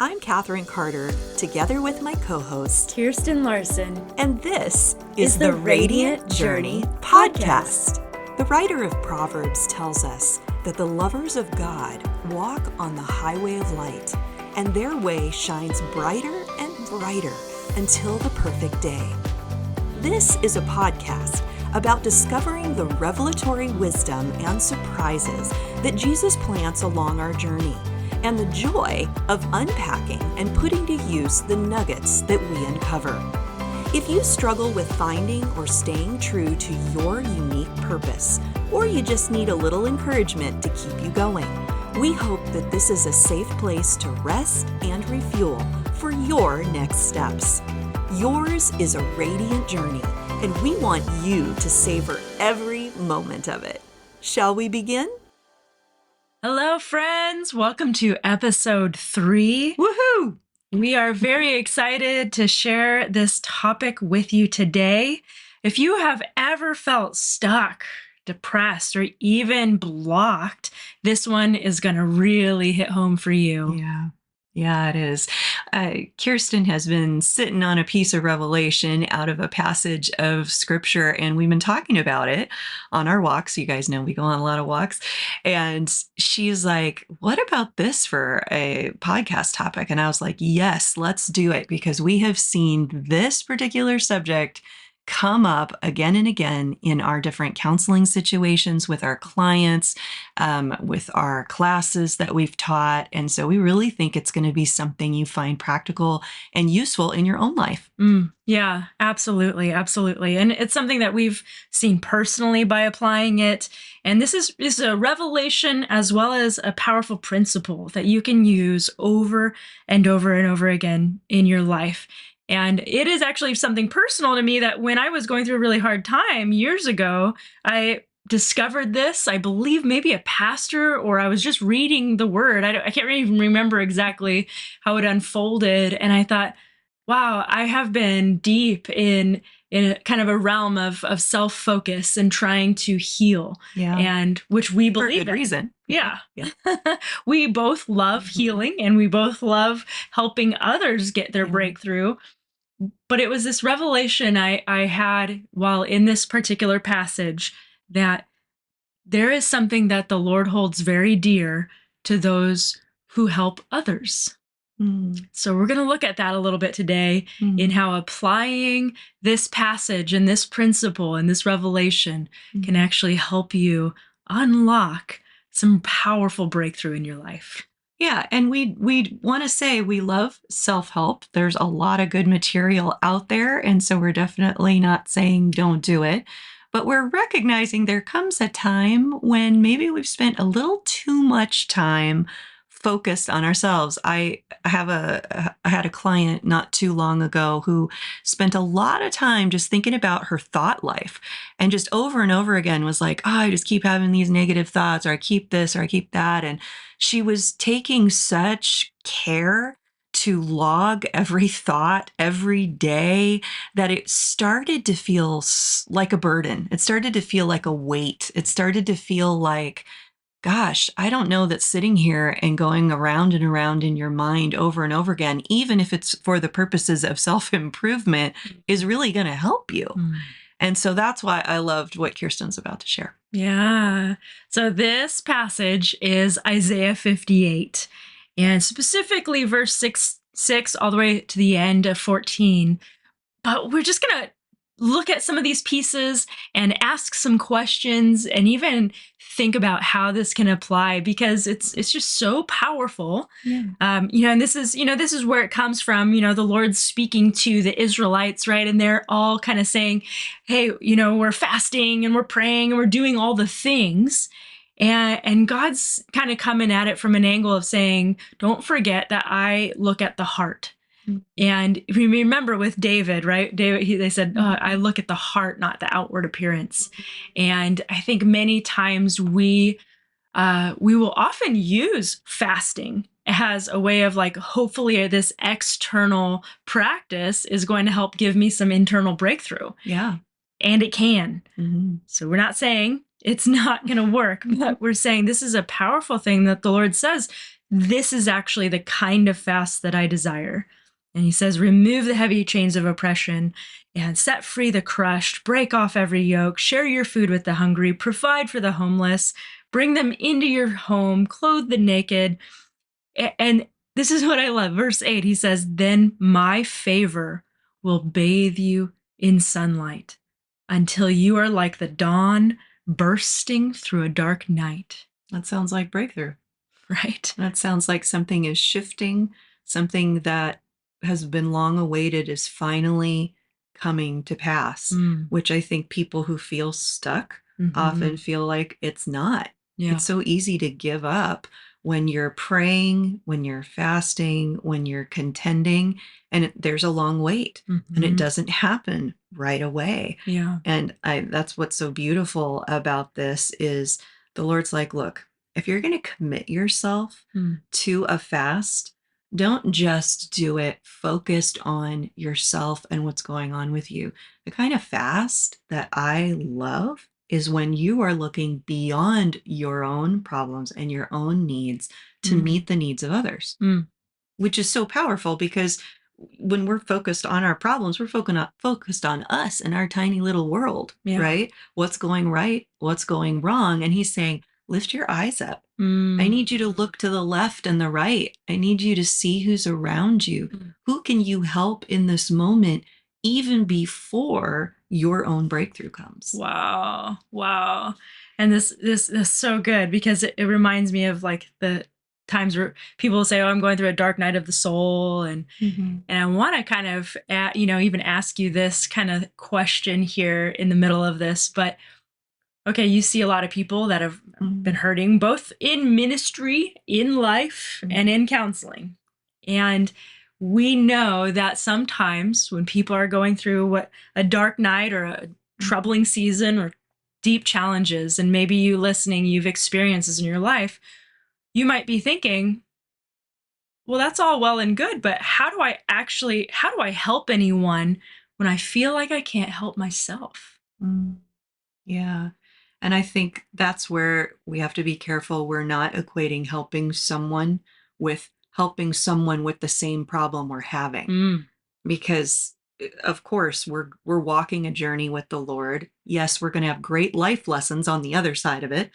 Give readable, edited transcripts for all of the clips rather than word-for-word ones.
I'm Katherine Carter, together with my co-host, Kirsten Larson. And this is the Radiant Journey podcast. The writer of Proverbs tells us that the lovers of God walk on the highway of light, and their way shines brighter and brighter until the perfect day. This is a podcast about discovering the revelatory wisdom and surprises that Jesus plants along our journey, and the joy of unpacking and putting to use the nuggets that we uncover. If you struggle with finding or staying true to your unique purpose, or you just need a little encouragement to keep you going, we hope that this is a safe place to rest and refuel for your next steps. Yours is a radiant journey, and we want you to savor every moment of it. Shall we begin? Hello, friends. Welcome to episode 3. Woohoo! We are very excited to share this topic with you today. If you have ever felt stuck, depressed, or even blocked, this one is going to really hit home for you. Yeah, it is. Kirsten has been sitting on a piece of revelation out of a passage of scripture, and we've been talking about it on our walks. You guys know we go on a lot of walks. And she's like, what about this for a podcast topic? And I was like, yes, let's do it, because we have seen this particular subject come up again and again in our different counseling situations with our clients, with our classes that we've taught. And so we really think it's going to be something you find practical and useful in your own life. Yeah, absolutely. Absolutely. And it's something that we've seen personally by applying it. And this is a revelation as well as a powerful principle that you can use over and over and over again in your life. And it is actually something personal to me that when I was going through a really hard time years ago, I discovered this. I believe maybe a pastor, or I was just reading the word. I can't even remember exactly how it unfolded. And I thought, wow, I have been deep in a kind of a realm of self-focus and trying to heal. Yeah. And which we believe for good reason. Yeah. We both love healing, and we both love helping others get their breakthrough. But it was this revelation I had while in this particular passage that there is something that the Lord holds very dear to those who help others. So we're going to look at that a little bit today in how applying this passage and this principle and this revelation can actually help you unlock some powerful breakthrough in your life. Yeah, and we want to say we love self-help. There's a lot of good material out there, and so we're definitely not saying don't do it. But we're recognizing there comes a time when maybe we've spent a little too much time focused on ourselves. I had a client not too long ago who spent a lot of time just thinking about her thought life, and just over and over again was like, oh, I just keep having these negative thoughts, or I keep this, or I keep that. And she was taking such care to log every thought every day that it started to feel like a burden. It started to feel like a weight. It started to feel like, gosh, I don't know that sitting here and going around and around in your mind over and over again, even if it's for the purposes of self-improvement, is really going to help you. And so that's why I loved what Kirsten's about to share. Yeah. So this passage is Isaiah 58, and specifically verse 6 all the way to the end of 14. But we're just going to look at some of these pieces and ask some questions and even think about how this can apply, because it's just so powerful. And this is where it comes from. The Lord's speaking to the Israelites, right? And they're all kind of saying, hey, we're fasting and we're praying and we're doing all the things. And God's kind of coming at it from an angle of saying, don't forget that I look at the heart. And if you remember with David, right? They said, I look at the heart, not the outward appearance. And I think many times we will often use fasting as a way of like, hopefully this external practice is going to help give me some internal breakthrough. Yeah. And it can. So we're not saying it's not going to work, but we're saying this is a powerful thing that the Lord says. this is actually the kind of fast that I desire. And he says, remove the heavy chains of oppression and set free the crushed, break off every yoke, share your food with the hungry, provide for the homeless, bring them into your home, clothe the naked. And this is what I love. Verse 8, he says, then my favor will bathe you in sunlight until you are like the dawn bursting through a dark night. That sounds like breakthrough. Right? That sounds like something is shifting, something that has been long awaited is finally coming to pass, which I think people who feel stuck often feel like it's not. Yeah. It's so easy to give up when you're praying, when you're fasting, when you're contending, and there's a long wait and it doesn't happen right away. Yeah. And that's what's so beautiful about this is the Lord's like, look, if you're going to commit yourself to a fast, don't just do it focused on yourself and what's going on with you. The kind of fast that I love is when you are looking beyond your own problems and your own needs to meet the needs of others, which is so powerful because when we're focused on our problems, we're focused on us and our tiny little world, right? What's going right? What's going wrong? And he's saying, lift your eyes up. I need you to look to the left and the right. I need you to see who's around you. Who can you help in this moment, even before your own breakthrough comes? Wow. Wow. And this is so good because it reminds me of like the times where people say, oh, I'm going through a dark night of the soul. And I want to kind of, even ask you this kind of question here in the middle of this, but okay, you see a lot of people that have been hurting both in ministry, in life, and in counseling. And we know that sometimes when people are going through a dark night or a troubling season or deep challenges, and maybe you listening, you've experienced this in your life, you might be thinking, well, that's all well and good, but how do I help anyone when I feel like I can't help myself? Yeah. And I think that's where we have to be careful. We're not equating helping someone with the same problem we're having. Because of course we're walking a journey with the Lord. Yes, we're going to have great life lessons on the other side of it.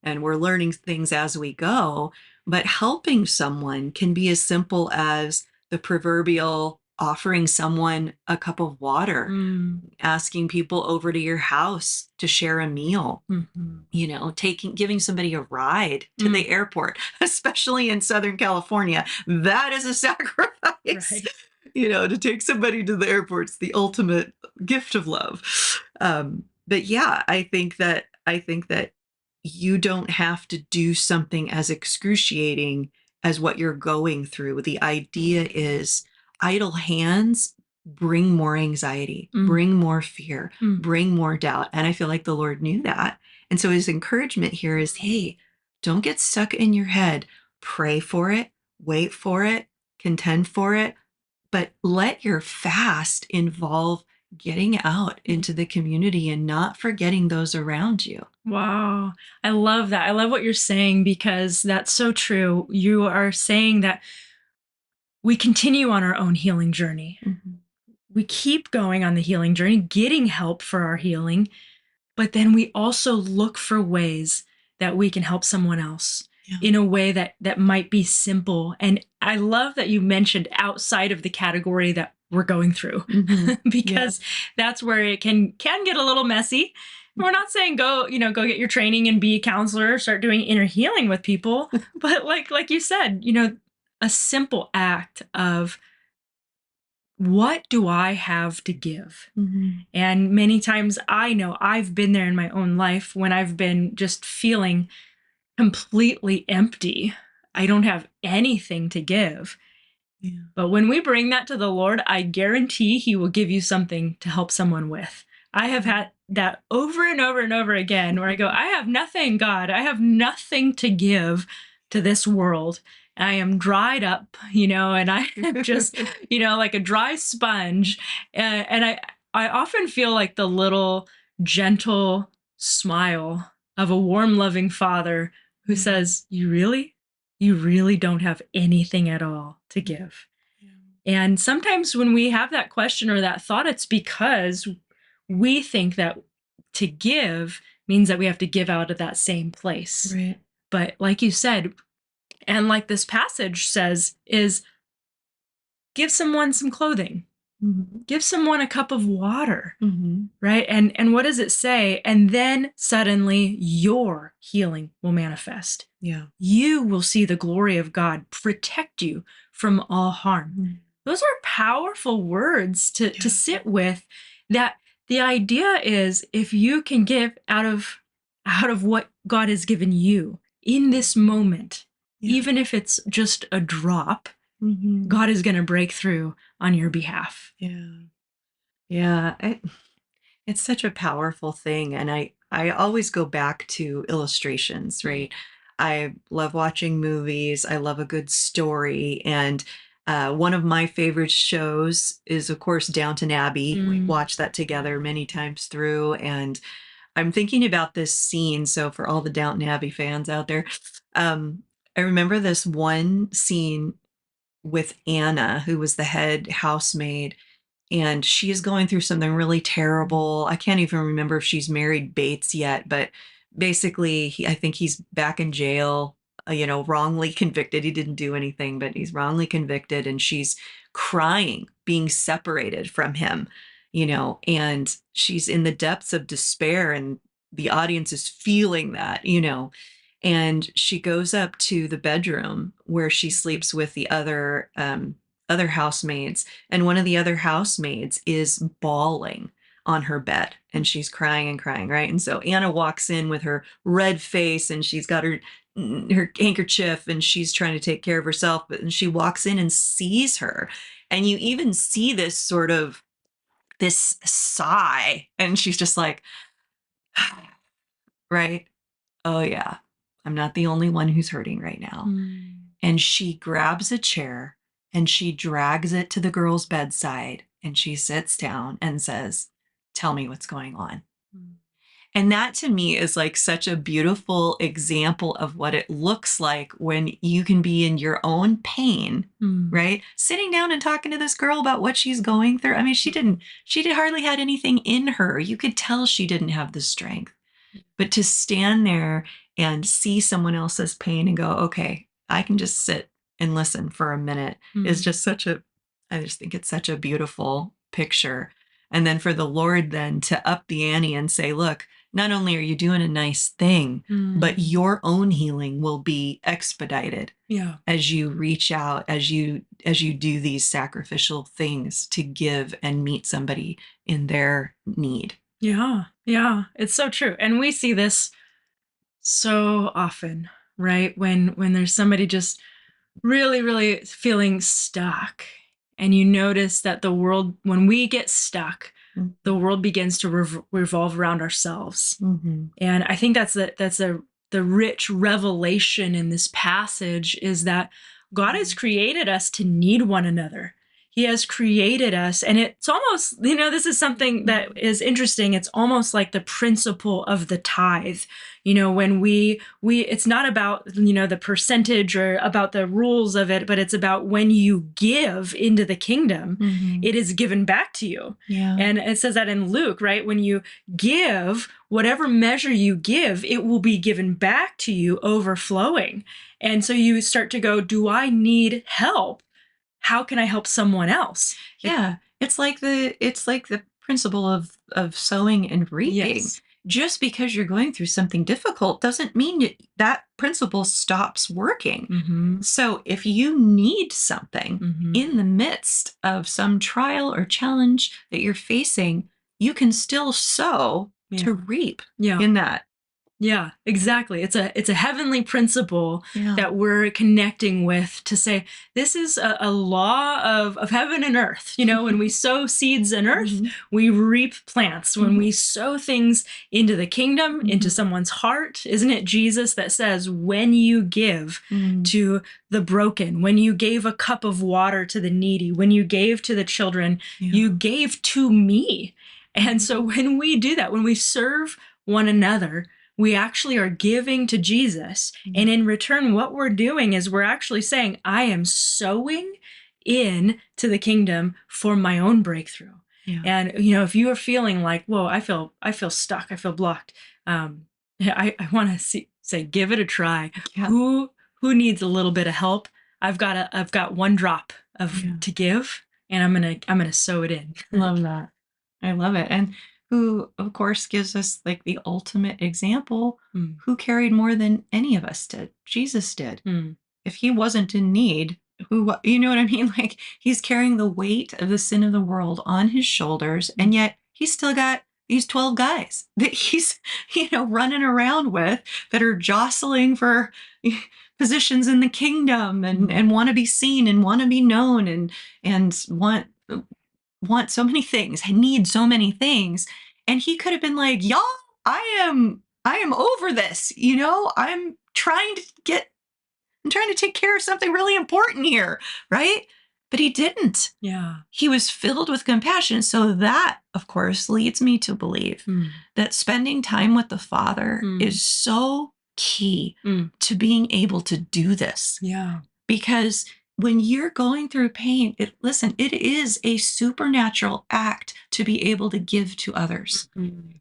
And we're learning things as we go, but helping someone can be as simple as the proverbial offering someone a cup of water, asking people over to your house to share a meal, giving somebody a ride to the airport, especially in Southern California. That is a sacrifice. Right. To take somebody to the airport's the ultimate gift of love. But yeah, I think that you don't have to do something as excruciating as what you're going through. The idea is idle hands bring more anxiety, bring more fear, bring more doubt. And I feel like the Lord knew that. And so his encouragement here is, hey, don't get stuck in your head. Pray for it, wait for it, contend for it, but let your fast involve getting out into the community and not forgetting those around you. Wow. I love that. I love what you're saying because that's so true. You are saying that we continue on our own healing journey. We keep going on the healing journey, getting help for our healing, but then we also look for ways that we can help someone else in a way that might be simple. And I love that you mentioned outside of the category that we're going through, because that's where it can get a little messy. We're not saying go get your training and be a counselor, start doing inner healing with people, but like you said, a simple act of, what do I have to give? And many times I know I've been there in my own life when I've been just feeling completely empty. I don't have anything to give. But when we bring that to the Lord, I guarantee he will give you something to help someone with. I have had that over and over and over again where I go, I have nothing, God. I have nothing to give to this world. I am dried up, and I am just, like a dry sponge. And I often feel like the little gentle smile of a warm, loving father who says, you really? you really don't have anything at all to give. And sometimes when we have that question or that thought, it's because we think that to give means that we have to give out of that same place. Right. But like you said, and like this passage says, is give someone some clothing, give someone a cup of water, right? And what does it say? And then suddenly your healing will manifest. Yeah. You will see the glory of God protect you from all harm. Those are powerful words to sit with. That the idea is, if you can give out of what God has given you in this moment, even if it's just a drop, God is going to break through on your behalf. Yeah. It's such a powerful thing. And I always go back to illustrations, right? I love watching movies. I love a good story. And one of my favorite shows is, of course, Downton Abbey. We watched that together many times through. And I'm thinking about this scene. So for all the Downton Abbey fans out there, I remember this one scene with Anna, who was the head housemaid, and she is going through something really terrible. I can't even remember if she's married Bates yet, but basically, I think he's back in jail, wrongly convicted. He didn't do anything, but he's wrongly convicted, and she's crying, being separated from him, and she's in the depths of despair, and the audience is feeling that, and she goes up to the bedroom where she sleeps with the other housemaids, and one of the other housemaids is bawling on her bed, and she's crying and crying, right? And so Anna walks in with her red face, and she's got her handkerchief, and she's trying to take care of herself, but she walks in and sees her, and you even see this sort of this sigh, and she's just like, right? Oh yeah, I'm not the only one who's hurting right now. And she grabs a chair and she drags it to the girl's bedside, and she sits down and says, "Tell me what's going on." And that to me is like such a beautiful example of what it looks like when you can be in your own pain, right? Sitting down and talking to this girl about what she's going through. I mean, she hardly had anything in her. You could tell she didn't have the strength. But to stand there and see someone else's pain and go, okay, I can just sit and listen for a minute is just I just think it's such a beautiful picture. And then for the Lord then to up the ante and say, look, not only are you doing a nice thing, but your own healing will be expedited as you reach out, as you do these sacrificial things to give and meet somebody in their need. Yeah, it's so true. And we see this so often, right? When there's somebody just really, really feeling stuck, and you notice that the world, when we get stuck, the world begins to revolve around ourselves. And I think that's the rich revelation in this passage, is that God has created us to need one another. He has created us, and it's almost, this is something that is interesting. It's almost like the principle of the tithe. When we it's not about, the percentage or about the rules of it, but it's about when you give into the kingdom, it is given back to you. And it says that in Luke, right? When you give, whatever measure you give, it will be given back to you overflowing. And so you start to go, do I need help? How can I help someone else? Yeah. It's like the principle of sowing and reaping. Yes. Just because you're going through something difficult doesn't mean that principle stops working. So if you need something in the midst of some trial or challenge that you're facing, you can still sow to reap in that. Yeah, exactly. It's a heavenly principle that we're connecting with to say, this is a law of heaven and earth. When we sow seeds in earth, we reap plants. When we sow things into the kingdom, into someone's heart, isn't it Jesus that says, when you give to the broken, when you gave a cup of water to the needy, when you gave to the children, you gave to me. And so when we do that, when we serve one another, we actually are giving to Jesus. And in return, what we're doing is we're actually saying, I am sowing in to the kingdom for my own breakthrough. Yeah. And, you know, if you are feeling like, whoa, I feel stuck, I feel blocked. I want to say, give it a try. Yeah. Who needs a little bit of help? I've got one drop of to give, and I'm gonna sow it in. Love that. I love it. And who, of course, gives us like the ultimate example, who carried more than any of us did. Jesus did. If he wasn't in need, who, you know what I mean? Like, he's carrying the weight of the sin of the world on his shoulders, and yet he's still got these 12 guys that he's, you know, running around with that are jostling for positions in the kingdom and want to be seen and want to be known and want so many things, need so many things. And he could have been like, y'all, I am over this, you know, I'm trying to take care of something really important here, right? But he didn't. Yeah. He was filled with compassion. So that, of course, leads me to believe that spending time with the Father is so key to being able to do this. Yeah. Because when you're going through pain, it is a supernatural act to be able to give to others.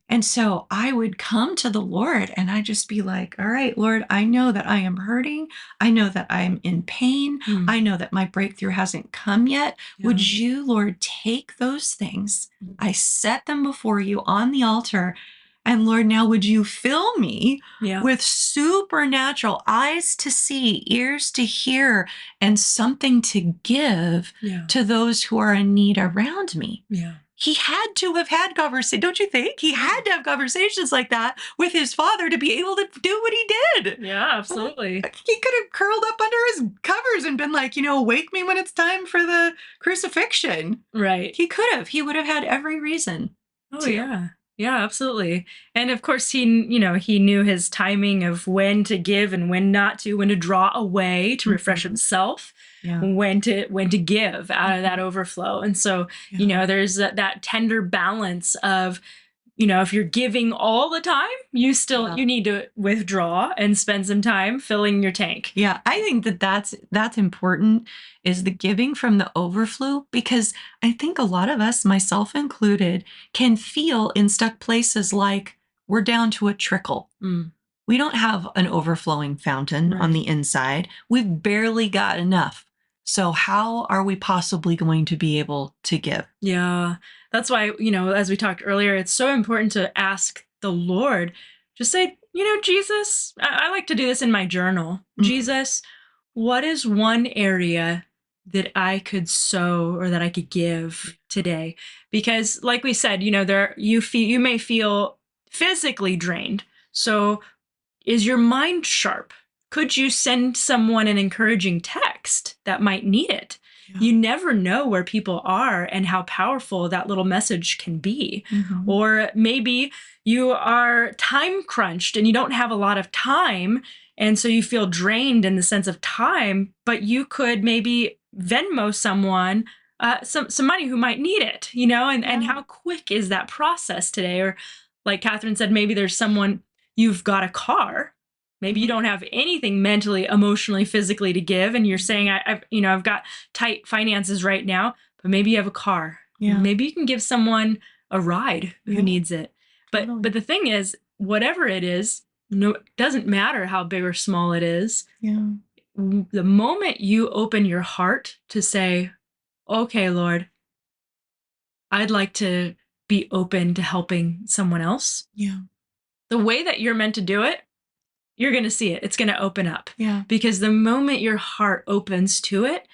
And so I would come to the Lord and I'd just be like, all right, Lord, I know that I am hurting. I know that I'm in pain. I know that my breakthrough hasn't come yet. Yeah. Would you, Lord, take those things? I set them before you on the altar. And Lord, now would you fill me with supernatural eyes to see, ears to hear, and something to give to those who are in need around me? Yeah. He had to have had conversations, don't you think? He had to have conversations like that with his Father to be able to do what he did. Yeah, absolutely. He could have curled up under his covers and been like, you know, wake me when it's time for the crucifixion. Right. He could have. He would have had every reason. Oh, yeah. Yeah, absolutely. And of course, he knew his timing of when to give and when not to, when to draw away to refresh himself, when to give out of that overflow. And so, you know, there's that tender balance of, you know, if you're giving all the time, you need to withdraw and spend some time filling your tank. Yeah, I think that's important, is the giving from the overflow, because I think a lot of us, myself included, can feel in stuck places like we're down to a trickle. We don't have an overflowing fountain on the inside. We've barely got enough. So how are we possibly going to be able to give? Yeah, that's why, you know, as we talked earlier, it's so important to ask the Lord, just say, you know, Jesus, I like to do this in my journal. Jesus, what is one area that I could sow or that I could give today? Because like we said, you know, you may feel physically drained. So is your mind sharp? Could you send someone an encouraging text that might need it? Yeah. You never know where people are and how powerful that little message can be. Or maybe you are time crunched and you don't have a lot of time, and so you feel drained in the sense of time, but you could maybe Venmo someone some money who might need it, you know, and how quick is that process today? Or like Catherine said, maybe there's someone, you've got a car. Maybe you don't have anything mentally, emotionally, physically to give, and you're saying, I've got tight finances right now, but maybe you have a car. Yeah. Maybe you can give someone a ride who needs it. But the thing is, whatever it is, it doesn't matter how big or small it is. Yeah. The moment you open your heart to say, okay, Lord, I'd like to be open to helping someone else. Yeah. The way that you're meant to do it, you're going to see it. It's going to open up. Yeah. Because the moment your heart opens to it,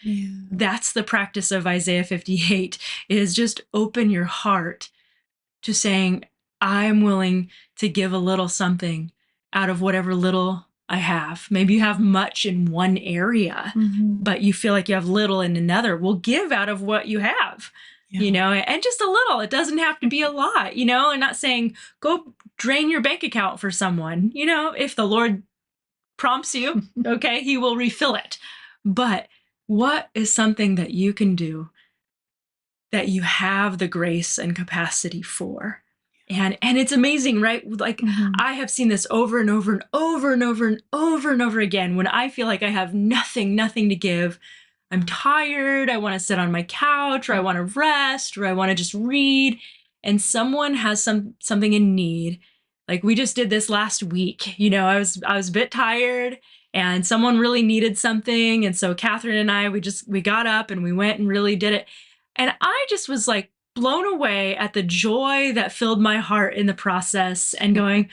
that's the practice of Isaiah 58, is just open your heart to saying, I'm willing to give a little something out of whatever little I have. Maybe you have much in one area, but you feel like you have little in another. Well, give out of what you have. You know, and just a little. It doesn't have to be a lot, you know, and not saying go drain your bank account for someone. You know, if the Lord prompts you, okay, he will refill it. But what is something that you can do that you have the grace and capacity for? And it's amazing, right? Like I have seen this over and over and over and over and over and over again when I feel like I have nothing to give. I'm tired, I want to sit on my couch, or I want to rest, or I want to just read, and someone has something in need. Like we just did this last week. I was a bit tired and someone really needed something, and so Catherine and I we got up and we went and really did it. And I just was like blown away at the joy that filled my heart in the process and going,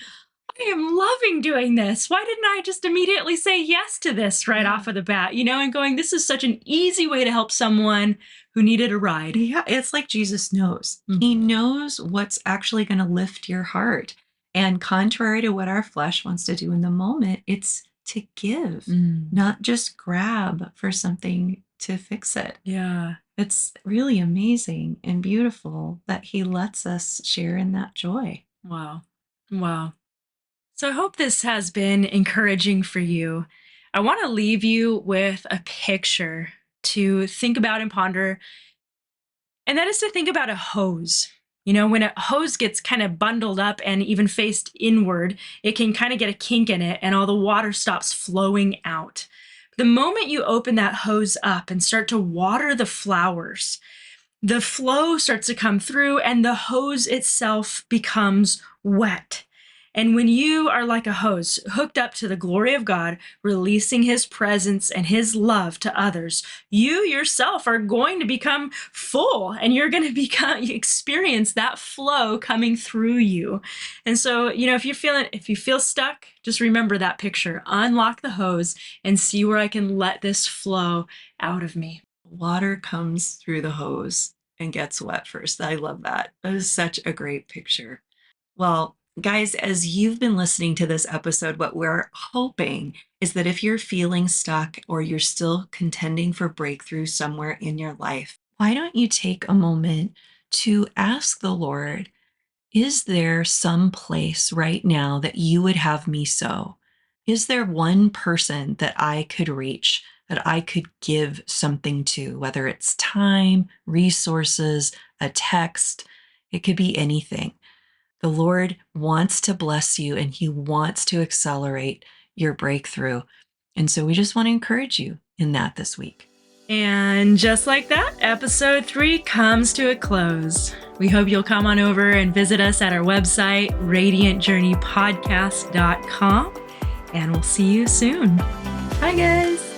I am loving doing this. Why didn't I just immediately say yes to this right off of the bat? And going, this is such an easy way to help someone who needed a ride. Yeah, it's like Jesus knows. He knows what's actually going to lift your heart. And contrary to what our flesh wants to do in the moment, it's to give, not just grab for something to fix it. Yeah. It's really amazing and beautiful that he lets us share in that joy. Wow. So I hope this has been encouraging for you. I want to leave you with a picture to think about and ponder. And that is to think about a hose. When a hose gets kind of bundled up and even faced inward, it can kind of get a kink in it and all the water stops flowing out. The moment you open that hose up and start to water the flowers, the flow starts to come through and the hose itself becomes wet. And when you are like a hose hooked up to the glory of God, releasing his presence and his love to others, you yourself are going to become full and you're going to experience that flow coming through you. And so, if you feel stuck, just remember that picture, unlock the hose and see where I can let this flow out of me. Water comes through the hose and gets wet first. I love that. That is such a great picture. Well, guys, as you've been listening to this episode, what we're hoping is that if you're feeling stuck or you're still contending for breakthrough somewhere in your life, why don't you take a moment to ask the Lord, is there some place right now that you would have me sow? Is there one person that I could reach, that I could give something to, whether it's time, resources, a text? It could be anything. The Lord wants to bless you and he wants to accelerate your breakthrough. And so we just want to encourage you in that this week. And just like that, episode 3 comes to a close. We hope you'll come on over and visit us at our website, radiantjourneypodcast.com, and we'll see you soon. Bye, guys.